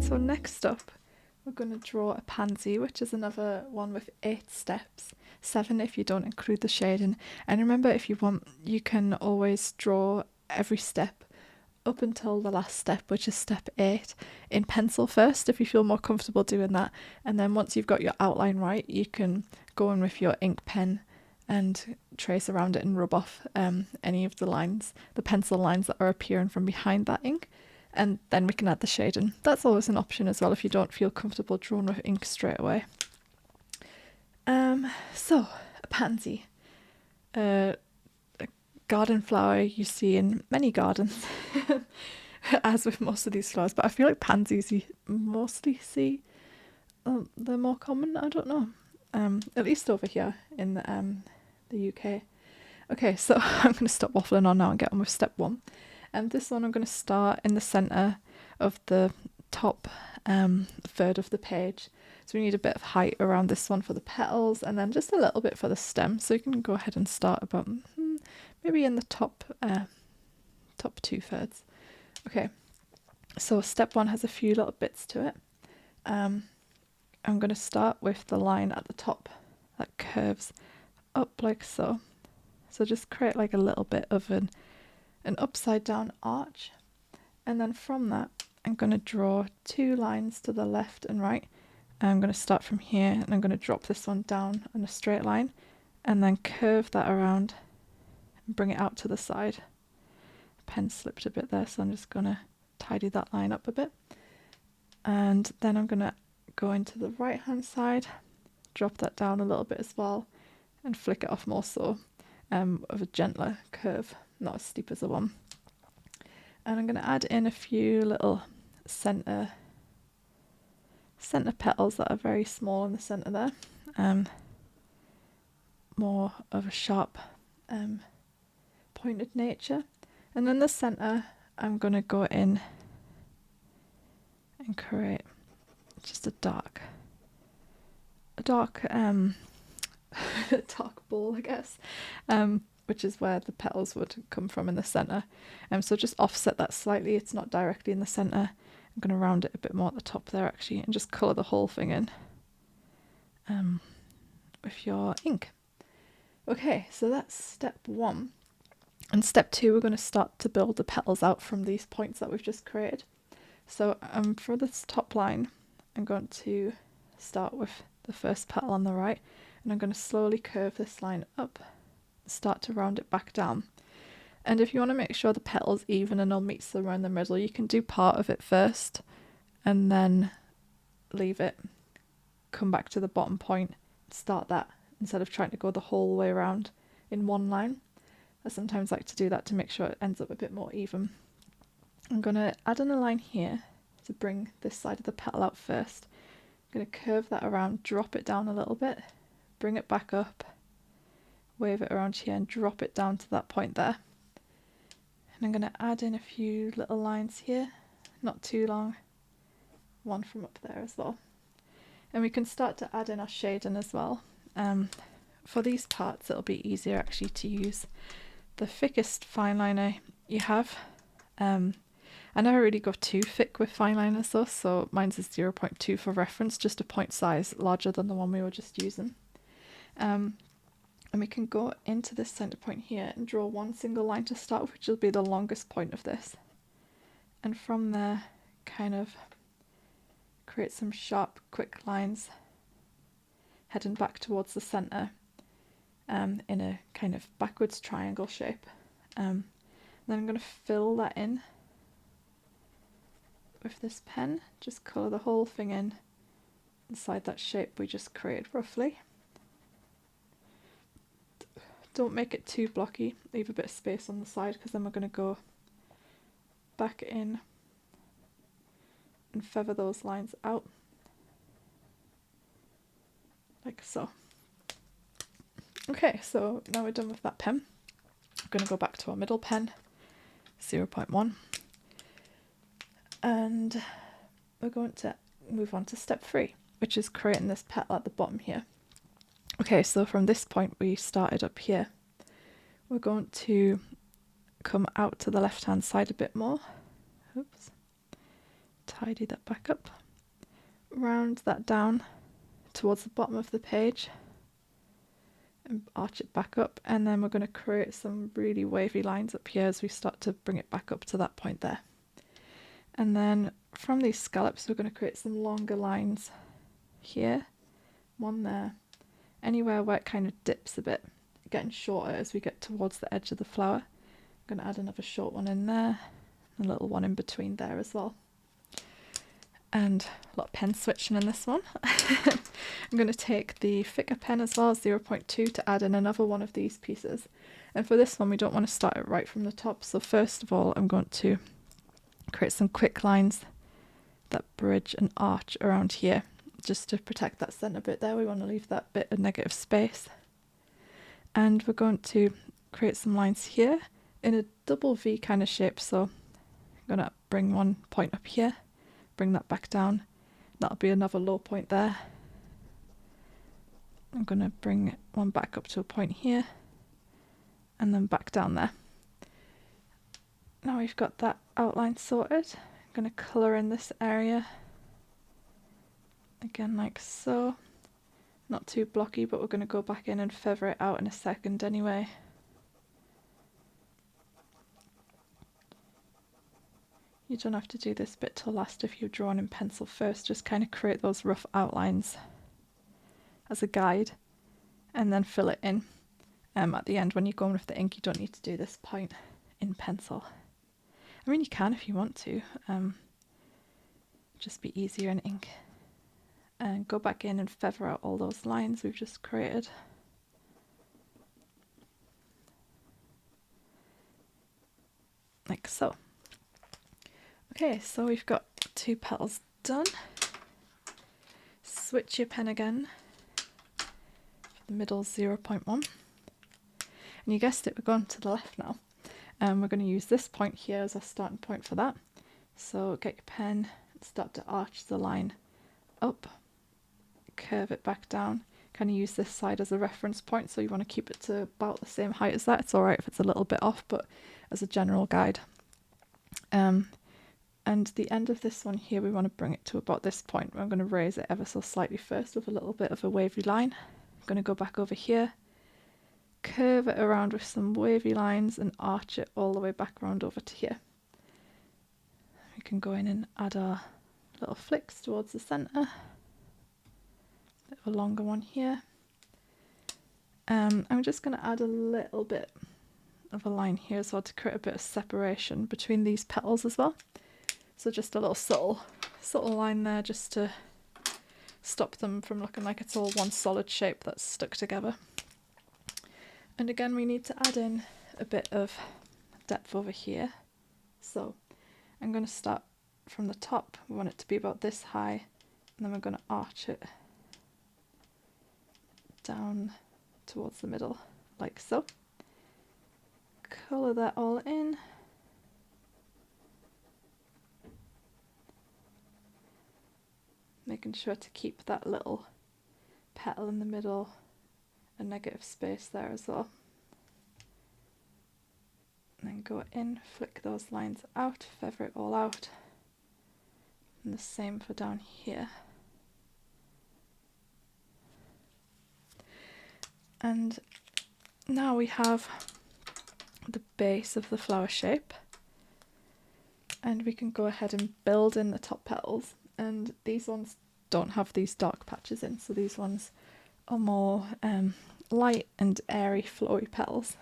So next up, we're going to draw a pansy, which is another one with 8 steps, 7 if you don't include the shading. And remember, if you want, you can always draw every step up until the last step, which is step 8, in pencil first, if you feel more comfortable doing that. And then once you've got your outline right, you can go in with your ink pen and trace around it and rub off any of the lines, the pencil lines that are appearing from behind that ink. And then we can add the shading. That's always an option as well if you don't feel comfortable drawing with ink straight away. So, a pansy. A garden flower you see in many gardens, as with most of these flowers, but I feel like pansies you mostly see. They're more common, I don't know. At least over here in the UK. Okay, so I'm going to stop waffling on now and get on with step 1. And this one I'm going to start in the centre of the top third of the page. So we need a bit of height around this one for the petals and then just a little bit for the stem. So you can go ahead and start about maybe in the top 2/3. Okay, so step 1 has a few little bits to it. I'm going to start with the line at the top that curves up like so. So just create like a little bit of an upside down arch, and then from that I'm going to draw 2 lines to the left and right. I'm going to start from here and I'm going to drop this one down on a straight line and then curve that around and bring it out to the side. Pen slipped a bit there, so I'm just going to tidy that line up a bit, and then I'm going to go into the right hand side, drop that down a little bit as well and flick it off more so of a gentler curve, not as steep as the one. And I'm going to add in a few little centre petals that are very small in the centre there, more of a sharp pointed nature. And in the centre I'm going to go in and create just a dark dark bowl, I guess, which is where the petals would come from in the centre. So just offset that slightly, it's not directly in the centre. I'm going to round it a bit more at the top there actually and just colour the whole thing in with your ink. Okay, so that's step 1. And step 2, we're going to start to build the petals out from these points that we've just created. So for this top line, I'm going to start with the first petal on the right, and I'm going to slowly curve this line up, start to round it back down. And if you want to make sure the petal's even and all meets somewhere in the middle, you can do part of it first and then leave it, come back to the bottom point, start that instead of trying to go the whole way around in one line. I sometimes like to do that to make sure it ends up a bit more even. I'm going to add in a line here to bring this side of the petal out first. I'm going to curve that around, drop it down a little bit, bring it back up, wave it around here and drop it down to that point there. And I'm going to add in a few little lines here, not too long, one from up there as well. And we can start to add in our shading as well. For these parts it'll be easier actually to use the thickest fine liner you have. I never really go too thick with fine liners though, so mine's is 0.2 for reference, just a point size larger than the one we were just using. And we can go into this centre point here and draw one single line to start with, which will be the longest point of this. And from there, kind of create some sharp, quick lines heading back towards the centre in a kind of backwards triangle shape. Then I'm going to fill that in with this pen, just colour the whole thing in inside that shape we just created roughly. Don't make it too blocky, leave a bit of space on the side because then we're going to go back in and feather those lines out like so. Okay, so now we're done with that pen. I'm going to go back to our middle pen, 0.1, and we're going to move on to step 3, which is creating this petal at the bottom here. Okay, so from this point we started up here. We're going to come out to the left hand side a bit more. Oops. tidy that back up, round that down towards the bottom of the page and arch it back up, and then we're going to create some really wavy lines up here as we start to bring it back up to that point there. And then from these scallops we're going to create some longer lines here, one there, anywhere where it kind of dips a bit, getting shorter as we get towards the edge of the flower. I'm going to add another short one in there, a little one in between there as well. And a lot of pen switching in this one. I'm going to take the thicker pen as well, 0.2, to add in another one of these pieces. And for this one we don't want to start it right from the top, so first of all I'm going to create some quick lines that bridge and arch around here, just to protect that centre bit there. We want to leave that bit of negative space. And we're going to create some lines here in a double V kind of shape, so I'm going to bring one point up here, bring that back down, that'll be another low point there. I'm going to bring one back up to a point here and then back down there. Now we've got that outline sorted, I'm going to colour in this area again like so. Not too blocky, but we're going to go back in and feather it out in a second anyway. You don't have to do this bit till last if you've drawn in pencil first, just kind of create those rough outlines as a guide and then fill it in. At the end when you're going with the ink you don't need to do this point in pencil. I mean you can if you want to, just be easier in ink. And go back in and feather out all those lines we've just created. Like so. Okay, so we've got 2 petals done. Switch your pen again. The middle 0.1. And you guessed it, we're going to the left now. We're going to use this point here as our starting point for that. So get your pen and start to arch the line up. Curve it back down, kind of use this side as a reference point, so you want to keep it to about the same height as that. It's alright if it's a little bit off, but as a general guide. And the end of this one here we want to bring it to about this point. I'm going to raise it ever so slightly first with a little bit of a wavy line. I'm going to go back over here, curve it around with some wavy lines and arch it all the way back around over to here. We can go in and add our little flicks towards the centre. Bit of a longer one here. I'm just going to add a little bit of a line here as well to create a bit of separation between these petals as well. So just a little subtle line there just to stop them from looking like it's all one solid shape that's stuck together. And again we need to add in a bit of depth over here. So I'm going to start from the top. We want it to be about this high, and then we're going to arch it down towards the middle like so. Colour that all in. Making sure to keep that little petal in the middle, a negative space there as well. And then go in, flick those lines out, feather it all out. And the same for down here. And now we have the base of the flower shape, and we can go ahead and build in the top petals. And these ones don't have these dark patches in, so these ones are more light and airy flowy petals.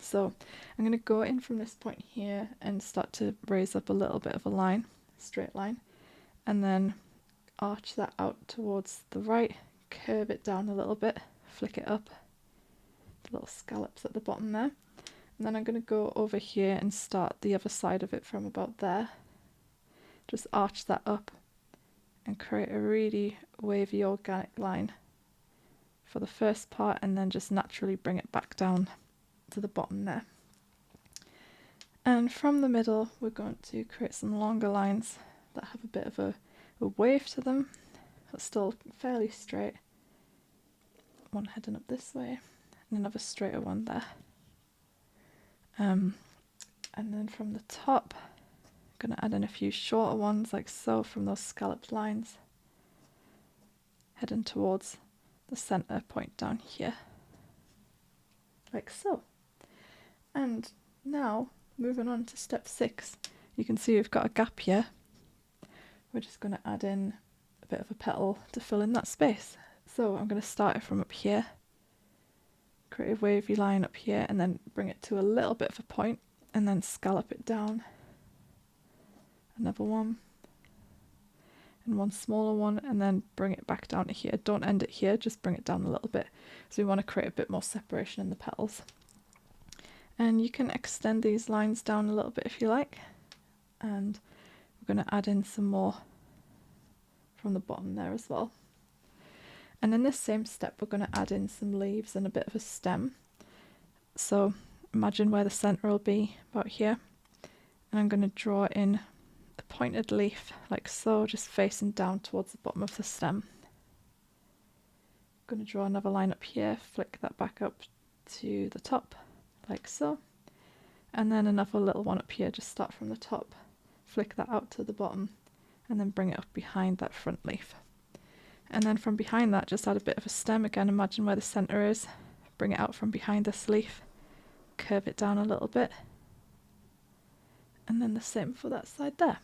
So I'm going to go in from this point here and start to raise up a little bit of a line, straight line, and then arch that out towards the right, curve it down a little bit, flick it up, little scallops at the bottom there. And then I'm going to go over here and start the other side of it from about there. Just arch that up and create a really wavy organic line for the first part, and then just naturally bring it back down to the bottom there. And from the middle we're going to create some longer lines that have a bit of a wave to them, but still fairly straight. One heading up this way and another straighter one there. And then from the top I'm going to add in a few shorter ones like so from those scalloped lines, heading towards the center point down here, like so. And now, moving on to step 6, you can see we've got a gap here. We're just going to add in a bit of a petal to fill in that space. So I'm going to start it from up here, create a wavy line up here, and then bring it to a little bit of a point, and then scallop it down. Another one, and one smaller one, and then bring it back down to here. Don't end it here, just bring it down a little bit. So we want to create a bit more separation in the petals. And you can extend these lines down a little bit if you like. And we're going to add in some more from the bottom there as well. And in this same step, we're going to add in some leaves and a bit of a stem. So imagine where the center will be, about here. And I'm going to draw in a pointed leaf like so, just facing down towards the bottom of the stem. I'm going to draw another line up here, flick that back up to the top like so, and then another little one up here, just start from the top, flick that out to the bottom, and then bring it up behind that front leaf. And then from behind that, just add a bit of a stem again. Imagine where the center is, bring it out from behind this leaf, curve it down a little bit, and then the same for that side there.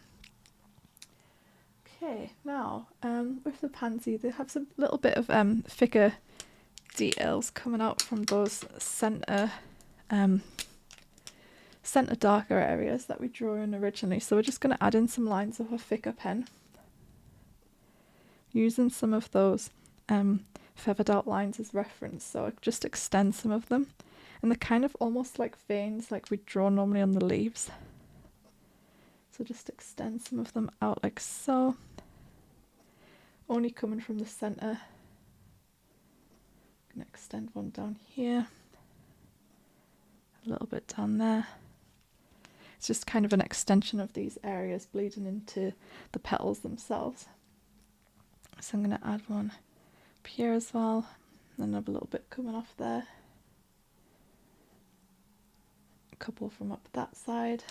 Okay, now with the pansy, they have some little bit of thicker details coming out from those center darker areas that we drew in originally. So we're just going to add in some lines of a thicker pen, using some of those feathered out lines as reference. So I just extend some of them, and they're kind of almost like veins like we draw normally on the leaves. So just extend some of them out like so, only coming from the center. I'm going to extend one down here, a little bit down there. It's just kind of an extension of these areas bleeding into the petals themselves. So I'm going to add one up here as well, and another little bit coming off there. A couple from up that side,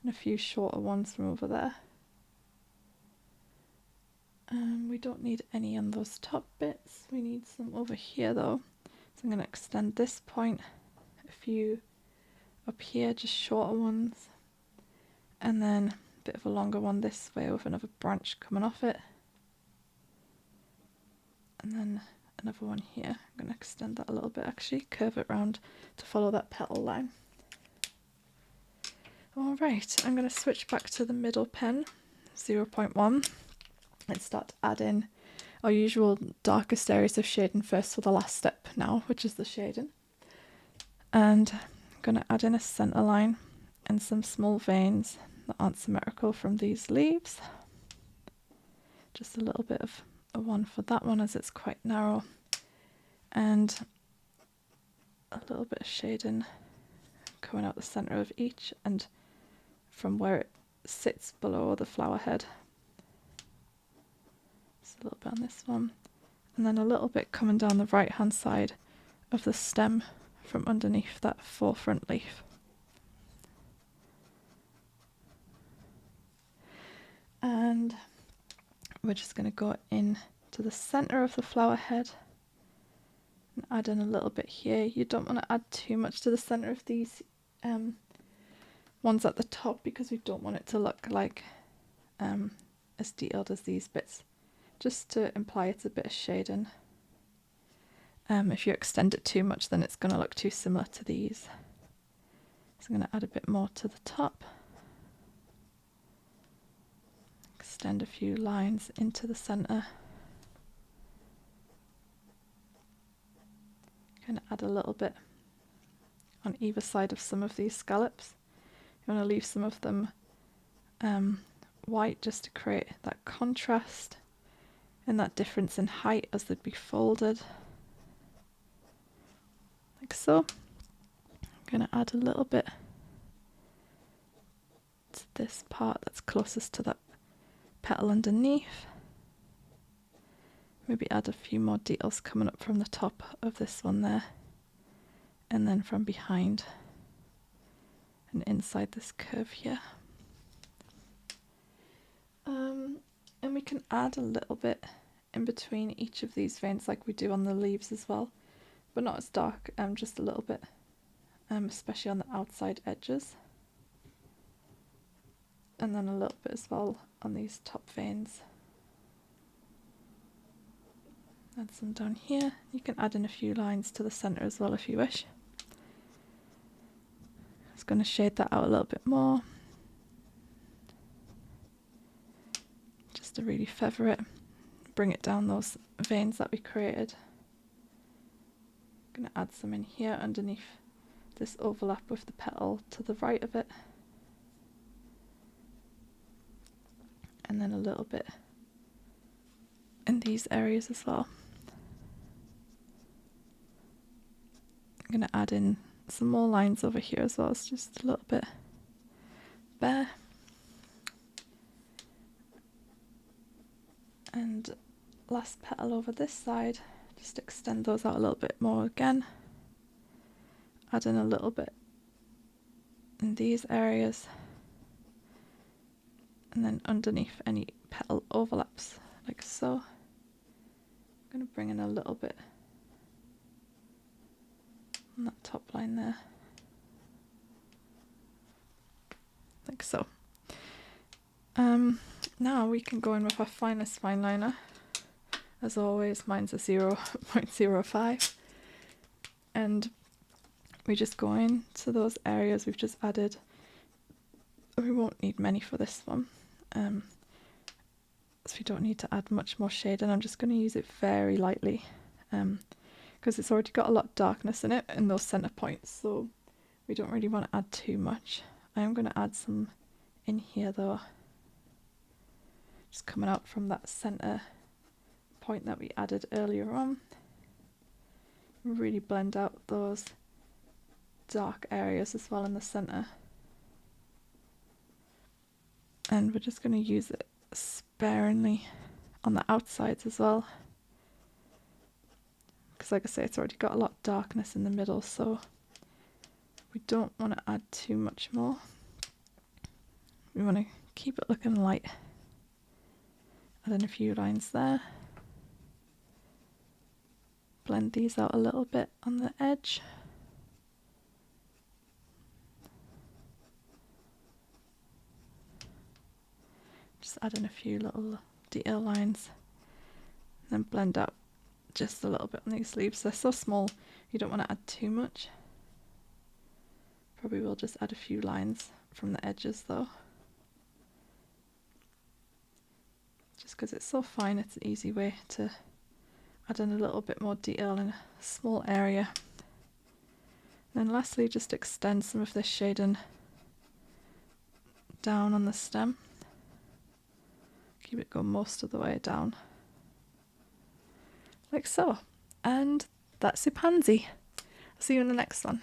and a few shorter ones from over there. We don't need any on those top bits, we need some over here though. So I'm going to extend this point, a few up here, just shorter ones, and then a bit of a longer one this way with another branch coming off it. And then another one here. I'm going to extend that a little bit actually, curve it round to follow that petal line. Alright, I'm going to switch back to the middle pen, 0.1, and start to add in our usual darkest areas of shading first for the last step now, which is the shading. And I'm going to add in a centre line and some small veins that aren't symmetrical from these leaves. Just a little bit of a one for that one as it's quite narrow, and a little bit of shading coming out the centre of each and from where it sits below the flower head. Just a little bit on this one, and then a little bit coming down the right hand side of the stem from underneath that forefront leaf. And we're just going to go in to the centre of the flower head and add in a little bit here. You don't want to add too much to the centre of these ones at the top, because we don't want it to look like as detailed as these bits, just to imply it's a bit of shading. If you extend it too much, then it's going to look too similar to these. So I'm going to add a bit more to the top. Extend a few lines into the centre. Going to add a little bit on either side of some of these scallops. You want to leave some of them white just to create that contrast and that difference in height as they'd be folded. Like so. I'm going to add a little bit to this part that's closest to that petal underneath. Maybe add a few more details coming up from the top of this one there, and then from behind and inside this curve here. can add a little bit in between each of these veins like we do on the leaves as well, but not as dark, just a little bit, especially on the outside edges. And then a little bit as well on these top veins. Add some down here. You can add in a few lines to the centre as well if you wish. Just going to shade that out a little bit more, just to really feather it, bring it down those veins that we created. I'm going to add some in here underneath this overlap with the petal to the right of it, and then a little bit in these areas as well. I'm going to add in some more lines over here as well. It's just a little bit bare. And last petal over this side, just extend those out a little bit more again. Add in a little bit in these areas. And then underneath any petal overlaps, like so. I'm going to bring in a little bit on that top line there, like so. Now we can go in with our finest fine liner. As always, mine's a 0.05, and we just go in to those areas we've just added. We won't need many for this one, so we don't need to add much more shade, and I'm just going to use it very lightly, because it's already got a lot of darkness in it in those centre points, so we don't really want to add too much. I am going to add some in here though, just coming out from that centre point that we added earlier on. Really blend out those dark areas as well in the centre. And we're just going to use it sparingly on the outsides as well, because like I say, it's already got a lot of darkness in the middle, so we don't want to add too much more. We want to keep it looking light. Add in a few lines there. Blend these out a little bit on the edge. Just add in a few little detail lines. Then blend out just a little bit on these leaves. They're so small, you don't want to add too much. Probably will just add a few lines from the edges though. Just because it's so fine, it's an easy way to add in a little bit more detail in a small area. And then lastly, just extend some of this shading down on the stem. Keep it going most of the way down, like so. And that's your pansy. I'll see you in the next one.